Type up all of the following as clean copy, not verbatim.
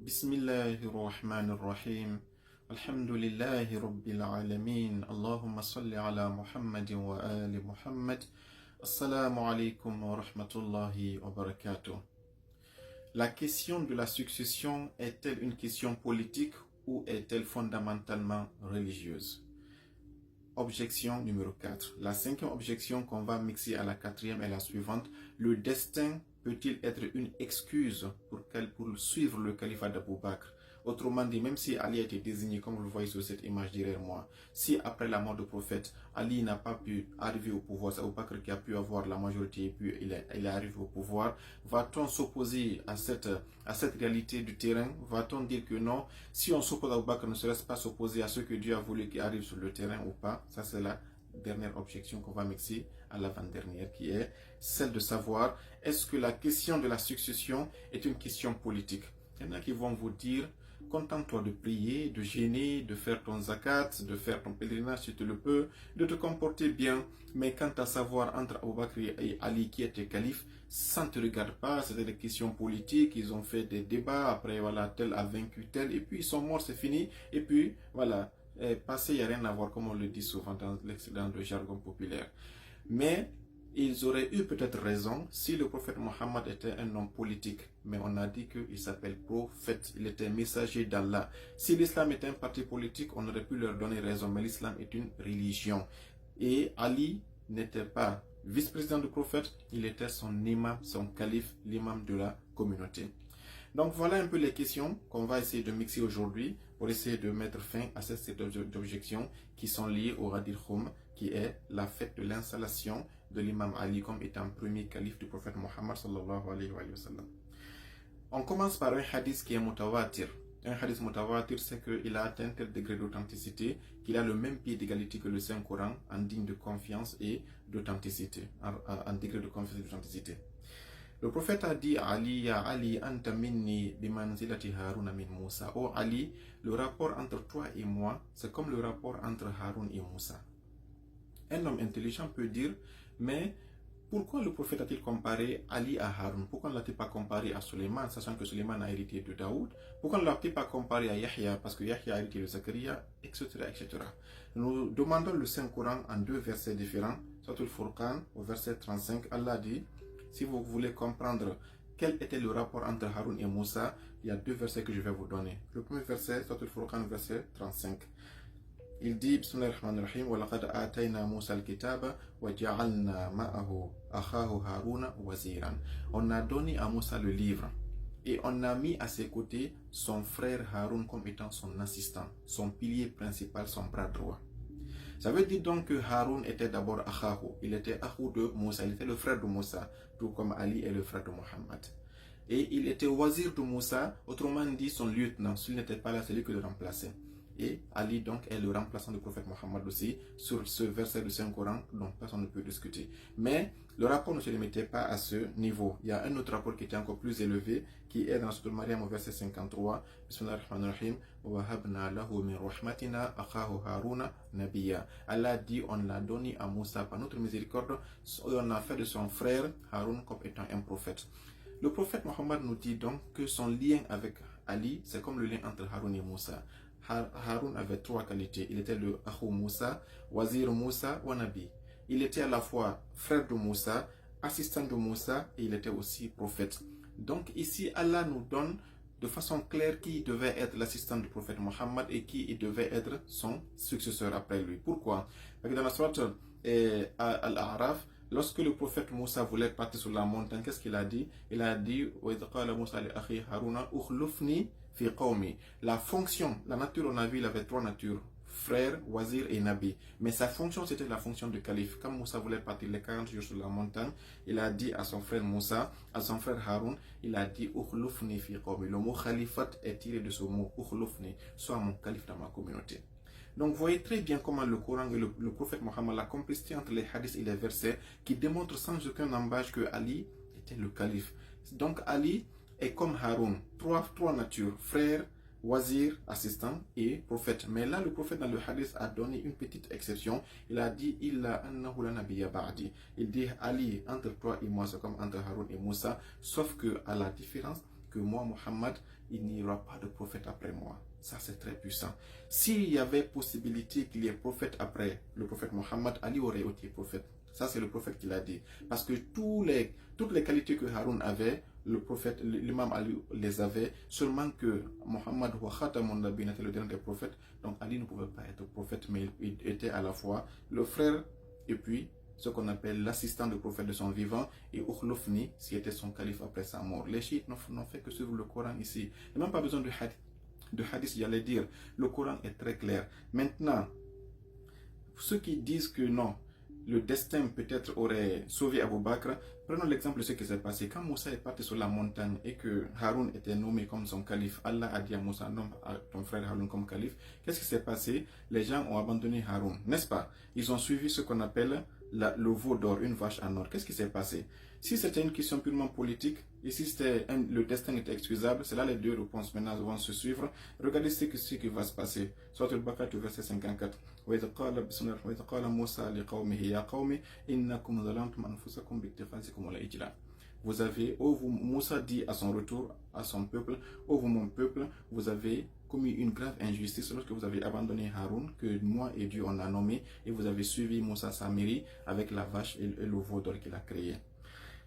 بسم الله الرحمن الرحيم الحمد لله رب العالمين اللهم صل على محمد وآل محمد Assalamu alaikum wa rahmatullahi wa barakatuh. La question de la succession est-elle une question politique ou est-elle fondamentalement religieuse? Objection numéro 4. La cinquième objection qu'on va mixer à la quatrième est la suivante. Le destin peut-il être une excuse pour suivre le califat d'Abou Bakr? Autrement dit, même si Ali a été désigné, comme vous le voyez sur cette image derrière moi, si après la mort du prophète, Ali n'a pas pu arriver au pouvoir, c'est Abou Bakr qui a pu avoir la majorité et puis il est arrivé au pouvoir, va-t-on s'opposer à cette réalité du terrain? Va-t-on dire que non? Si on s'oppose à Abou Bakr, ne serait-ce pas s'opposer à ce que Dieu a voulu qui arrive sur le terrain ou pas? Ça, c'est la dernière objection qu'on va mixer à l'avant-dernière, qui est celle de savoir, est-ce que la question de la succession est une question politique? Il y en a qui vont vous dire, contente-toi de prier, de jeûner, de faire ton zakat, de faire ton pèlerinage si tu le peux, de te comporter bien. Mais quant à savoir entre Abou Bakr et Ali qui était calife, ça ne te regarde pas, c'était des questions politiques, ils ont fait des débats, après voilà, tel a vaincu tel, et puis ils sont morts, c'est fini, et puis voilà, passé, il n'y a rien à voir, comme on le dit souvent dans l'excédent de jargon populaire. Mais ils auraient eu peut-être raison si le prophète Mohammed était un homme politique. Mais on a dit qu'il s'appelle prophète, il était messager d'Allah. Si l'islam était un parti politique, on aurait pu leur donner raison. Mais l'islam est une religion. Et Ali n'était pas vice-président du prophète, il était son imam, son calife, l'imam de la communauté. Donc voilà un peu les questions qu'on va essayer de mixer aujourd'hui pour essayer de mettre fin à cette série d'objections qui sont liées au Radir Khoum, qui est la fête de l'installation de l'imam Ali comme étant premier calife du prophète Mohammed sallallahu alayhi wa sallam. On commence par un hadith qui est mutawatir. Un hadith mutawatir, c'est qu'il a atteint tel degré d'authenticité qu'il a le même pied d'égalité que le Saint-Coran en digne de confiance et d'authenticité, en degré de confiance et d'authenticité. Le prophète a dit à Ali, ya Ali, anta minni bimanzilati Haruna min Moussa. Oh Ali, le rapport entre toi et moi, c'est comme le rapport entre Harun et Moussa. Un homme intelligent peut dire, mais pourquoi le prophète a-t-il comparé Ali à Harun? Pourquoi ne l'a-t-il pas comparé à Suleiman, sachant que Suleiman a hérité de Daoud? Pourquoi ne l'a-t-il pas comparé à Yahya, parce que Yahya a hérité de Zakaria, etc., etc. Nous demandons le Saint-Coran en deux versets différents. Surtout le Furqan, au verset 35, Allah dit, si vous voulez comprendre quel était le rapport entre Harun et Moussa, il y a deux versets que je vais vous donner. Le premier verset, surtout le Furqan, verset 35. Il dit, Bismillahirrahmanirrahim, وَلَقَدْ آتَيْنَا مُوسَى الْكِتَابَ وَجَعَلْنَا مَعَهُ أَخَاهُ هَارُونَ وَزِيرًا. On a donné à Moussa le livre et on a mis à ses côtés son frère Haroun comme étant son assistant, son pilier principal, son bras droit. Ça veut dire donc que Haroun était d'abord Akhahu, il était Akhou de Moussa, il était le frère de Moussa, tout comme Ali est le frère de Mohammed. Et il était wazir de Moussa, autrement dit son lieutenant, s'il n'était pas là, c'est lui qui le remplaçait. Et Ali donc est le remplaçant du prophète Mohammed aussi sur ce verset du Saint-Coran dont personne ne peut discuter. Mais le rapport ne se limitait pas à ce niveau. Il y a un autre rapport qui était encore plus élevé qui est dans Sourate Maryam au verset 53. Bismillahirrahmanirrahim. وَوَهَبْنَا لَهُ مِنْ رَحْمَتِنَا أَخَاهُ هَارُونَ نَبِيًّا. Allah dit, on l'a donné à Moussa par notre miséricorde, on a fait de son frère Haroun comme étant un prophète. Le prophète Mohammed nous dit donc que son lien avec Ali, c'est comme le lien entre Haroun et Moussa. Haroun avait trois qualités. Il était le Akhou Moussa, Wazir Moussa, Wanabi. Il était à la fois frère de Moussa, assistant de Moussa et il était aussi prophète. Donc ici, Allah nous donne de façon claire qui devait être l'assistant du prophète Mohammed et qui devait être son successeur après lui. Pourquoi? Parce que dans la sourate Al-A'raf, lorsque le prophète Moussa voulait partir sur la montagne, qu'est-ce qu'il a dit? Il a dit la fonction, la nature, on a vu, il avait trois natures, frère, wazir et nabi. Mais sa fonction, c'était la fonction de calife. Quand Moussa voulait partir les 40 jours sur la montagne, il a dit à son frère Moussa, à son frère Haroun, il a dit ukhlufni fi qawmi. Le mot khalifat est tiré de ce mot ukhlufni, sois mon calife dans ma communauté. Donc vous voyez très bien comment le Coran et le prophète Mohammed, la complicité entre les hadiths et les versets qui démontrent sans aucun embâche que Ali était le calife. Donc Ali est comme Haroun, trois natures, frère, wazir, assistant et prophète. Mais là, le prophète dans le hadith a donné une petite exception. Il a dit, Illa annahu la nabiyya ba'di. Il dit, Ali, entre toi et moi, c'est comme entre Haroun et Moussa, sauf que, à la différence que moi, Mohammed, il n'y aura pas de prophète après moi. Ça, c'est très puissant. S'il y avait possibilité qu'il y ait prophète après le prophète Mohammed, Ali aurait été prophète. Ça, c'est le prophète qui l'a dit. Parce que toutes les qualités que Haroun avait, le prophète, l'imam Ali les avait, seulement que Mohammed wa khatamun nabiyyin était le dernier des prophètes. Donc Ali ne pouvait pas être prophète, mais il était à la fois le frère et puis ce qu'on appelle l'assistant du prophète de son vivant, et Ukhlufni, qui était son calife après sa mort. Les chiites n'ont fait que suivre le Coran ici. Il n'y a même pas besoin de hadith, j'allais dire. Le Coran est très clair. Maintenant, ceux qui disent que non, le destin peut-être aurait sauvé Abu Bakr, prenons l'exemple de ce qui s'est passé. Quand Moussa est parti sur la montagne et que Haroun était nommé comme son calife, Allah a dit à Moussa, nomme ton frère Haroun comme calife. Qu'est-ce qui s'est passé? Les gens ont abandonné Haroun, n'est-ce pas? Ils ont suivi ce qu'on appelle le veau d'or, une vache en or. Qu'est-ce qui s'est passé? Si c'était une question purement politique, et si le destin était excusable, c'est là les deux réponses maintenant vont se suivre. Regardez ce qui va se passer. Soit le Baqarah, verset 54. وإذ قال موسى لقومه يا قوم إنكم ظلمتم أنفسكم باتخاذكم العجل. Vous avez, Moussa dit à son retour à son peuple, ô vous mon peuple, vous avez commis une grave injustice lorsque vous avez abandonné Haroun, que moi et Dieu on a nommé, et vous avez suivi Moussa Samiri avec la vache et le veau d'or qu'il a créé.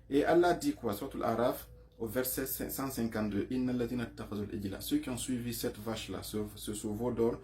Et Allah dit quoi? Surtout l'Araf, au verset 152, ceux qui ont suivi cette vache-là, ce veau d'or,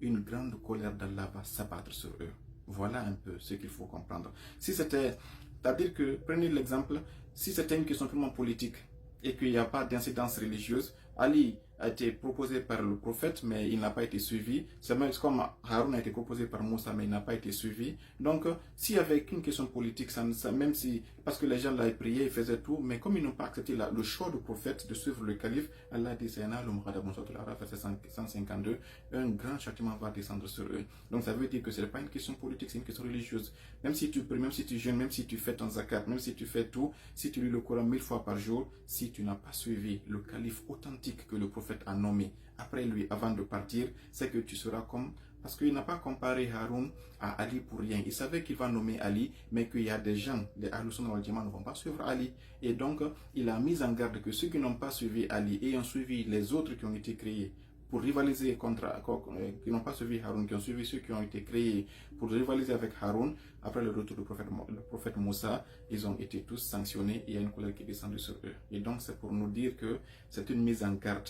une grande colère d'Allah va s'abattre sur eux. Voilà un peu ce qu'il faut comprendre. Si c'était, c'est-à-dire que, prenez l'exemple, si c'était une question purement politique et qu'il n'y a pas d'incidence religieuse, Ali a été proposé par le prophète, mais il n'a pas été suivi. C'est comme Haroun a été proposé par Moussa, mais il n'a pas été suivi. Donc, s'il y avait qu'une question politique, même si, parce que les gens l'avaient prié, ils faisaient tout, mais comme ils n'ont pas accepté le choix du prophète de suivre le calife, Allah dit, verset 152, un grand châtiment va descendre sur eux. Donc, ça veut dire que ce n'est pas une question politique, c'est une question religieuse. Même si tu pries, même si tu jeûnes, même si tu fais ton zakat, même si tu fais tout, si tu lis le Coran 1000 fois par jour, si tu n'as pas suivi le calife authentique que le prophète a nommé après lui avant de partir, c'est que tu seras comme, parce qu'il n'a pas comparé Haroun à Ali pour rien. Il savait qu'il va nommer Ali, mais qu'il y a des gens, les Ahlus-Sunnah wal Jama'a ne vont pas suivre Ali. Et donc, il a mis en garde que ceux qui n'ont pas suivi Ali et ont suivi les autres qui ont été créés pour rivaliser qui n'ont pas suivi Haroun, qui ont suivi ceux qui ont été créés pour rivaliser avec Haroun, après le retour du prophète Moussa, ils ont été tous sanctionnés et il y a une colère qui est descendue sur eux. Et donc, c'est pour nous dire que c'est une mise en garde.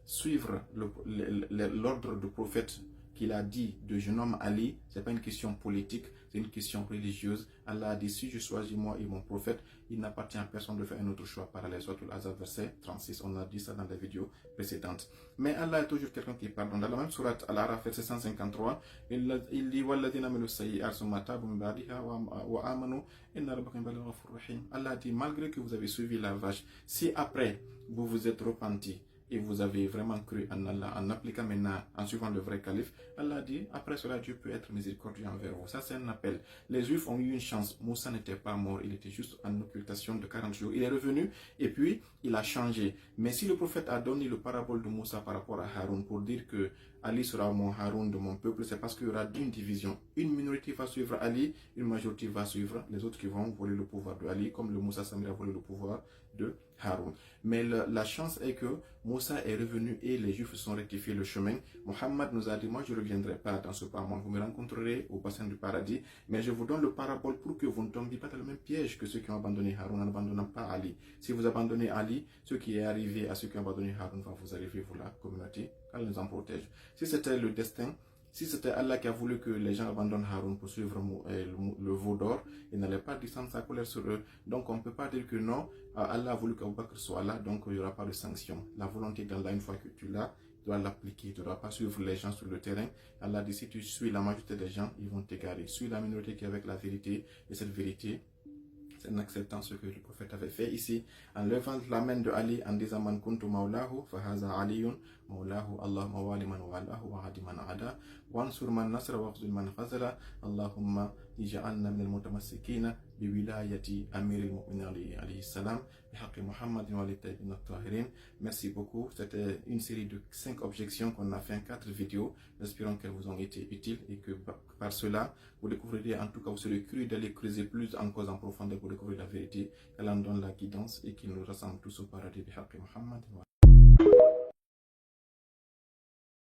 Suivre l'ordre du prophète qu'il a dit de jeune homme Ali, ce n'est pas une question politique, c'est une question religieuse. Allah a dit, si je choisis moi et mon prophète, il n'appartient à personne de faire un autre choix parallèle. Soit Al-Azab verset 36, on a dit ça dans les vidéos précédentes. Mais Allah est toujours quelqu'un qui pardonne. Dans la même sourate Al-Araf verset 153, il dit, Allah dit, malgré que vous avez suivi la vache, si après vous vous êtes repenti, et vous avez vraiment cru en Allah, en appliquant maintenant, en suivant le vrai calife, Allah dit, après cela, Dieu peut être miséricordieux envers vous. Ça, c'est un appel. Les Juifs ont eu une chance. Moussa n'était pas mort, il était juste en occultation de 40 jours. Il est revenu et puis, il a changé. Mais si le prophète a donné le parabole de Moussa par rapport à Haroun pour dire que Ali sera mon Haroun de mon peuple, c'est parce qu'il y aura une division. Une minorité va suivre Ali, une majorité va suivre les autres qui vont voler le pouvoir de Ali, comme le Moussa Samir a volé le pouvoir de Haroun. Mais la chance est que Moussa est revenu et les Juifs se sont rectifiés le chemin. Mohammed nous a dit, moi je ne reviendrai pas dans ce paradis, vous me rencontrerez au bassin du paradis, mais je vous donne le parabole pour que vous ne tombiez pas dans le même piège que ceux qui ont abandonné Haroun en n'abandonnant pas Ali. Si vous abandonnez Ali, ce qui est arrivé à ceux qui ont abandonné Haroun va vous arriver, vous la communauté, qu'Allah nous en protège. Si c'était le destin, si c'était Allah qui a voulu que les gens abandonnent Haroun pour suivre le veau d'or, il n'allait pas descendre sa colère sur eux. Donc on ne peut pas dire que non, Allah a voulu qu'Abu Bakr soit là, donc il n'y aura pas de sanction. La volonté d'Allah, une fois que tu l'as, tu dois l'appliquer. Tu ne dois pas suivre les gens sur le terrain. Allah dit, si tu suis la majorité des gens, ils vont t'égarer. Suis la minorité qui est avec la vérité, et cette vérité, c'est en acceptant ce que le prophète avait fait ici, en levant la main de Ali, en disant Man kuntu maulahu, fahaza aliyun, maulahu, Allah mawali man walahu, wa hadi man ada, wansur man nasra, wa khzul man khazala, Allahumma اجعلنا من المتمسكين بولاية أمير المؤمنين عليه السلام بحق محمد وعلى الطيبين الطاهرين. Merci beaucoup. C'était une série de 5 objections qu'on a fait en 4 vidéos. Nous espérons qu'elles vous ont été utiles et que par cela, vous découvrirez, en tout cas, vous serez curieux d'aller creuser plus en cause en profondeur pour découvrir la vérité. Qu'Allah nous donne la guidance et qu'il nous rassemble tous au paradis بحق محمد.